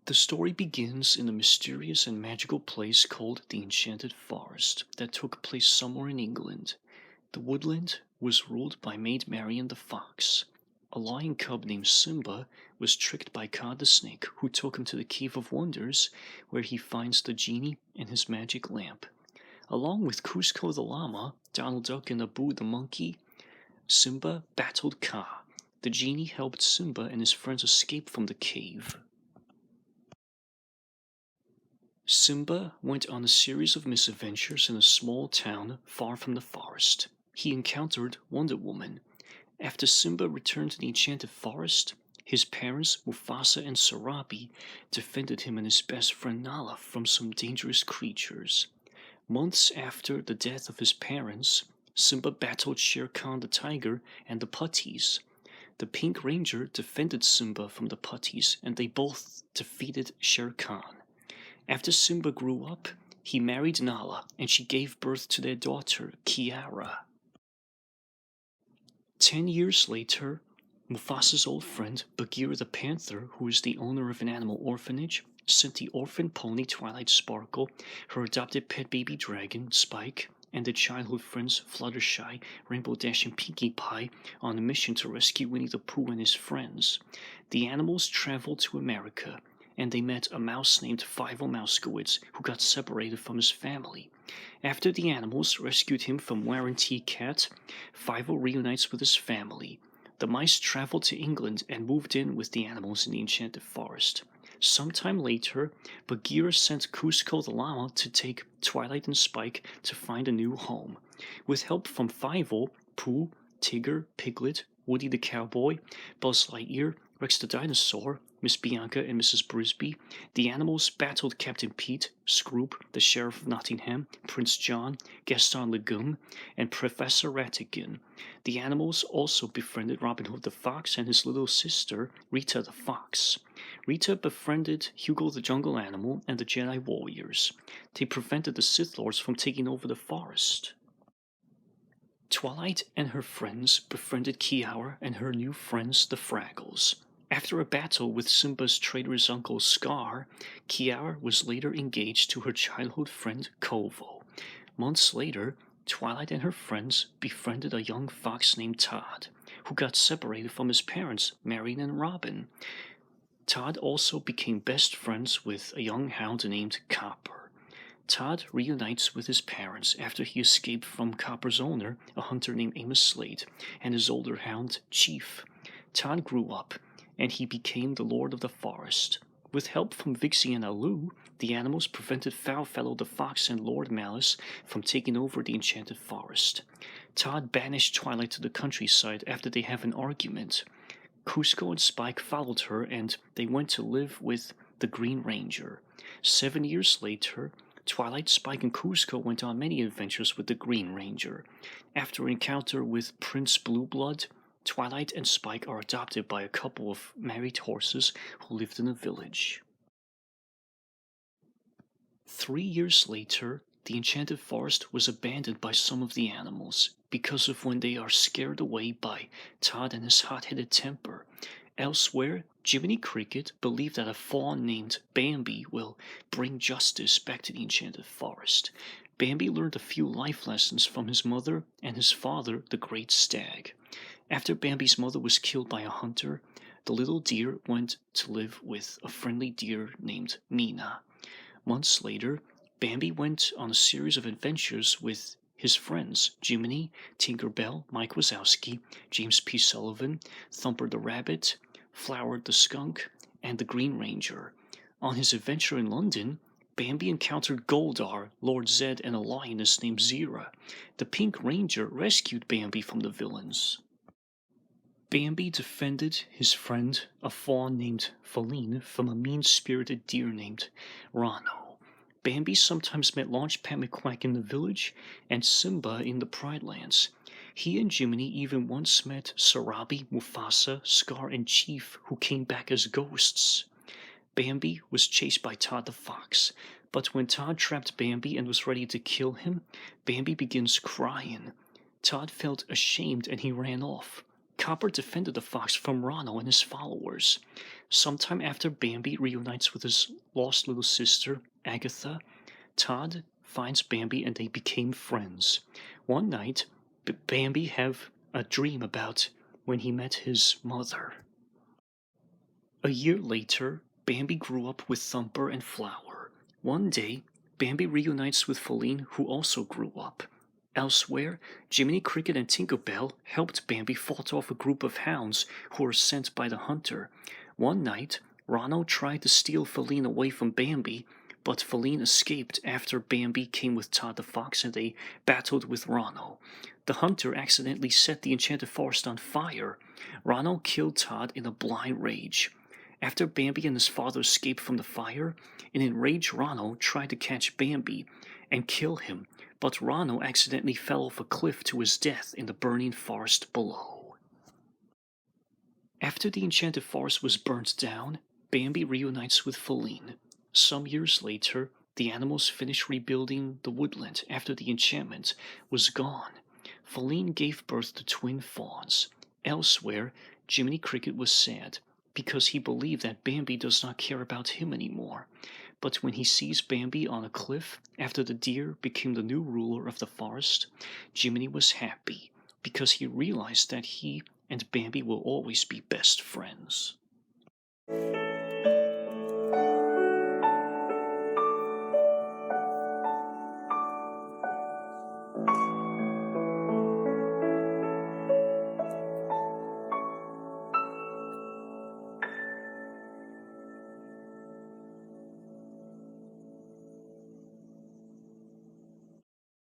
The story begins in a mysterious and magical place called the Enchanted Forest that took place somewhere in England. The woodland was ruled by Maid Marian the Fox. A lion cub named Simba was tricked by Kaa the Snake, who took him to the Cave of Wonders, where he finds the genie and his magic lamp. Along with Cusco the llama, Donald Duck, and Abu the monkey, Simba battled Kaa. The genie helped Simba and his friends escape from the cave. Simba went on a series of misadventures in a small town far from the forest. He encountered Wonder Woman. After Simba returned to the Enchanted Forest, his parents, Mufasa and Sarabi, defended him and his best friend Nala from some dangerous creatures. Months after the death of his parents, Simba battled Shere Khan the tiger and the Putties. The Pink Ranger defended Simba from the Putties, and they both defeated Shere Khan. After Simba grew up, he married Nala, and she gave birth to their daughter, Kiara. 10 years later, Mufasa's old friend, Bagheera the Panther, who is the owner of an animal orphanage, sent the orphan pony Twilight Sparkle, her adopted pet baby dragon, Spike, and their childhood friends Fluttershy, Rainbow Dash, and Pinkie Pie on a mission to rescue Winnie the Pooh and his friends. The animals traveled to America, and they met a mouse named Fivo Mousekewitz, who got separated from his family. After the animals rescued him from Warranty Cat, Fivo reunites with his family. The mice traveled to England and moved in with the animals in the Enchanted Forest. Sometime later, Bagheera sent Cusco the llama to take Twilight and Spike to find a new home. With help from Fivo, Pooh, Tigger, Piglet, Woody the cowboy, Buzz Lightyear, Rex the dinosaur, Miss Bianca, and Mrs. Brisby, the animals battled Captain Pete, Scroop, the Sheriff of Nottingham, Prince John, Gaston Legume, and Professor Ratigan. The animals also befriended Robin Hood the Fox and his little sister, Rita the Fox. Rita befriended Hugo the Jungle Animal and the Jedi Warriors. They prevented the Sith Lords from taking over the forest. Twilight and her friends befriended Kiara and her new friends, the Fraggles. After a battle with Simba's traitorous uncle Scar, Kiara was later engaged to her childhood friend Kovo. Months later, Twilight and her friends befriended a young fox named Todd, who got separated from his parents, Marion and Robin. Todd also became best friends with a young hound named Copper. Todd reunites with his parents after he escaped from Copper's owner, a hunter named Amos Slade, and his older hound, Chief. Todd grew up, and he became the Lord of the Forest. With help from Vixie and Alu, the animals prevented Foulfellow the Fox and Lord Malice from taking over the Enchanted Forest. Todd banished Twilight to the countryside after they have an argument. Cusco and Spike followed her, and they went to live with the Green Ranger. 7 years later, Twilight, Spike, and Cusco went on many adventures with the Green Ranger. After an encounter with Prince Blueblood, Twilight and Spike are adopted by a couple of married horses who lived in a village. 3 years later, the Enchanted Forest was abandoned by some of the animals because of when they are scared away by Todd and his hot-headed temper. Elsewhere, Jiminy Cricket believed that a fawn named Bambi will bring justice back to the Enchanted Forest. Bambi learned a few life lessons from his mother and his father, the Great Stag. After Bambi's mother was killed by a hunter, the little deer went to live with a friendly deer named Mina. Months later, Bambi went on a series of adventures with his friends Jiminy, Tinker Bell, Mike Wazowski, James P. Sullivan, Thumper the Rabbit, Flower the Skunk, and the Green Ranger. On his adventure in London, Bambi encountered Goldar, Lord Zed, and a lioness named Zira. The Pink Ranger rescued Bambi from the villains. Bambi defended his friend, a fawn named Feline, from a mean-spirited deer named Rano. Bambi sometimes met Launchpad McQuack in the village and Simba in the Pride Lands. He and Jiminy even once met Sarabi, Mufasa, Scar, and Chief, who came back as ghosts. Bambi was chased by Todd the Fox, but when Todd trapped Bambi and was ready to kill him, Bambi begins crying. Todd felt ashamed and he ran off. Copper defended the fox from Ronald and his followers. Sometime after Bambi reunites with his lost little sister, Agatha, Todd finds Bambi and they became friends. One night, Bambi have a dream about when he met his mother. A year later, Bambi grew up with Thumper and Flower. One day, Bambi reunites with Feline, who also grew up. Elsewhere, Jiminy Cricket and Tinker Bell helped Bambi fought off a group of hounds who were sent by the hunter. One night, Ronald tried to steal Feline away from Bambi, but Feline escaped after Bambi came with Todd the Fox and they battled with Ronald. The hunter accidentally set the enchanted forest on fire. Ronald killed Todd in a blind rage. After Bambi and his father escaped from the fire, an enraged Ronald tried to catch Bambi and kill him, but Ronald accidentally fell off a cliff to his death in the burning forest below. After the enchanted forest was burnt down, Bambi reunites with Feline. Some years later, the animals finished rebuilding the woodland after the enchantment was gone. Feline gave birth to twin fawns. Elsewhere, Jiminy Cricket was sad because he believed that Bambi does not care about him anymore. But when he sees Bambi on a cliff after the deer became the new ruler of the forest, Jiminy was happy because he realized that he and Bambi will always be best friends.